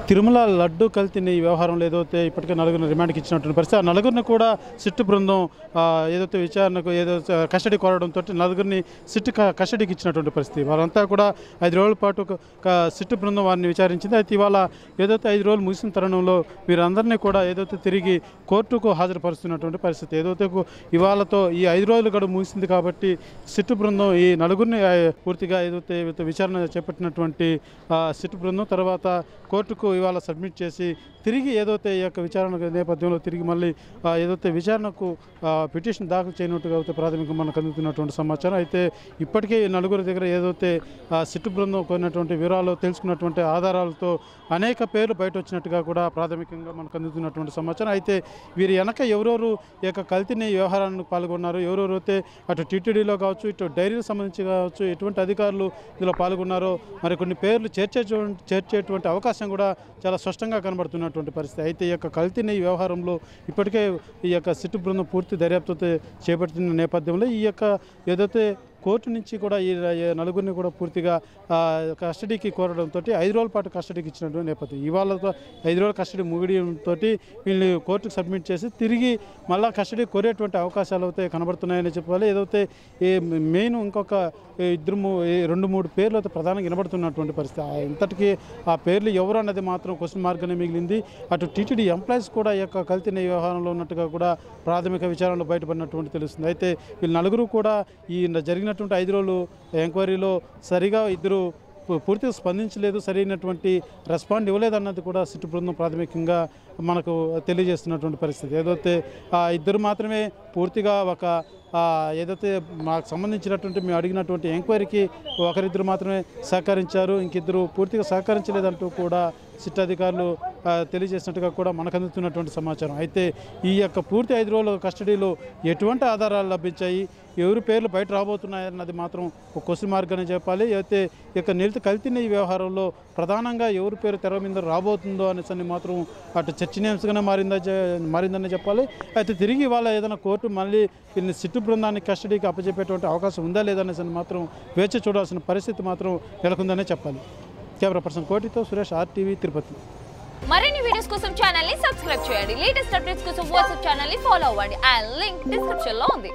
తిరుమల లడ్డు కల్తీ వ్యవహారంలో ఏదైతే ఇప్పటికే నలుగురిని రిమాండ్కి ఇచ్చినటువంటి పరిస్థితి, ఆ నలుగురిని కూడా సిట్టు బృందం ఏదైతే విచారణకు కస్టడీ కోరడంతో నలుగురిని సిట్టు కస్టడీకి ఇచ్చినటువంటి పరిస్థితి. వారంతా కూడా 5 రోజుల పాటు సిట్టు బృందం వారిని విచారించింది. అయితే ఇవాళ ఏదైతే 5 రోజులు ముగిసిన తరుణంలో వీరందరినీ కూడా ఏదైతే తిరిగి కోర్టుకు హాజరుపరుస్తున్నటువంటి పరిస్థితి. ఏదైతే ఇవాళతో ఈ 5 రోజులు గడువు ముగిసింది కాబట్టి సిట్టు బృందం ఈ నలుగురిని పూర్తిగా ఏదైతే విచారణ చేపట్టినటువంటి సిట్టు బృందం తర్వాత కోర్టుకు ఇవాళ సబ్మిట్ చేసి తిరిగి ఏదైతే ఈ యొక్క విచారణ నేపథ్యంలో తిరిగి మళ్ళీ ఏదైతే విచారణకు పిటిషన్ దాఖలు చేయనట్టుగా అయితే ప్రాథమికంగా మనకు అందుతున్నటువంటి సమాచారం. అయితే ఇప్పటికే నలుగురి దగ్గర ఏదైతే సిట్టు బృందం కొన్నటువంటి వివరాలు తెలుసుకున్నటువంటి ఆధారాలతో అనేక పేర్లు బయట వచ్చినట్టుగా కూడా ప్రాథమికంగా మనకు అందుతున్నటువంటి సమాచారం. అయితే వీరి వెనక ఎవరెవరు ఈ యొక్క కల్తీ వ్యవహారానికి పాల్గొన్నారు, ఎవరెవరైతే అటు టీటీడీలో కావచ్చు ఇటు డైరీకి సంబంధించి కావచ్చు ఎటువంటి అధికారులు ఇందులో పాల్గొన్నారో మరి కొన్ని పేర్లు చేర్చేటువంటి అవకాశం కూడా చాలా స్పష్టంగా కనబడుతున్నటువంటి పరిస్థితి. అయితే ఈ యొక్క కల్తీ వ్యవహారంలో ఇప్పటికే ఈ యొక్క సిట్టు బృందం పూర్తి దర్యాప్తు చేపట్టిన నేపథ్యంలో ఈ యొక్క ఏదైతే కోర్టు నుంచి కూడా ఈ నలుగురిని కూడా పూర్తిగా కస్టడీకి కోరడంతో 5 రోజుల పాటు కస్టడీకి ఇచ్చినటువంటి నేపథ్యం. ఇవాళ 5 రోజుల కస్టడీ ముగియడంతో వీళ్ళని కోర్టుకు సబ్మిట్ చేసి తిరిగి మళ్ళీ కస్టడీ కోరేటువంటి అవకాశాలు అయితే కనబడుతున్నాయని చెప్పాలి. ఏదైతే మెయిన్ ఇంకొక 2-3 పేర్లు అయితే ప్రధానంగా వినబడుతున్నటువంటి పరిస్థితి. ఇంతటికీ ఆ పేర్లు ఎవరు అన్నది మాత్రం క్వశ్చన్ మార్క్గానే మిగిలింది. అటు టీటీడీ ఎంప్లాయీస్ కూడా ఈ యొక్క కల్తీ వ్యవహారంలో ఉన్నట్టుగా కూడా ప్రాథమిక విచారణలో బయటపడినటువంటి తెలుస్తుంది. అయితే వీళ్ళు నలుగురు కూడా ఈ జరిగినటువంటి 5 రోజులు ఎంక్వైరీలో సరిగా ఇద్దరు పూర్తిగా స్పందించలేదు, సరైనటువంటి రెస్పాండ్ ఇవ్వలేదన్నది కూడా సిట్టు బృందం ప్రాథమికంగా మనకు తెలియజేస్తున్నటువంటి పరిస్థితి. ఏదైతే ఇద్దరు మాత్రమే పూర్తిగా ఏదైతే మాకు సంబంధించినటువంటి మేము అడిగినటువంటి ఎంక్వైరీకి ఒకరిద్దరు మాత్రమే సహకరించారు, ఇంకిద్దరు పూర్తిగా సహకరించలేదంటూ కూడా సిట్ అధికారులు తెలియజేసినట్టుగా కూడా మనకు అందుతున్నటువంటి సమాచారం. అయితే ఈ యొక్క పూర్తి 5 రోజుల కస్టడీలో ఎటువంటి ఆధారాలు లభించాయి, ఎవరి పేర్లు బయట రాబోతున్నాయన్నది మాత్రం ఒక క్వశ్చన్ మార్క్గానే చెప్పాలి. అయితే ఈ యొక్క కల్తీ వ్యవహారంలో ప్రధానంగా ఎవరి పేరు తెర మీద రాబోతుందో అనేసి మాత్రం అటు చర్చనీయాంశంగానే మారిందని చెప్పాలి. అయితే తిరిగి ఇవాళ ఏదైనా కోర్టు మళ్ళీ వీళ్ళని సిట్టు బృందాన్ని కస్టడీకి అప్పచెప్పేటువంటి అవకాశం ఉందా లేదనేసి మాత్రం వేచి చూడాల్సిన పరిస్థితి మాత్రం నెలకొందనే చెప్పాలి. కెమెరా పర్సన్ కోటితో సురేష్, RTV, తిరుపతి. మరిన్ని వీడియోస్ కోసం ఛానల్ ని సబ్స్క్రైబ్ చేయండి. లేటెస్ట్ అప్డేట్స్ కోసం వాట్సాప్ ఛానల్ ని ఫాలో అవ్వండి. ఆ లింక్ డిస్క్రిప్షన్ లో ఉంది.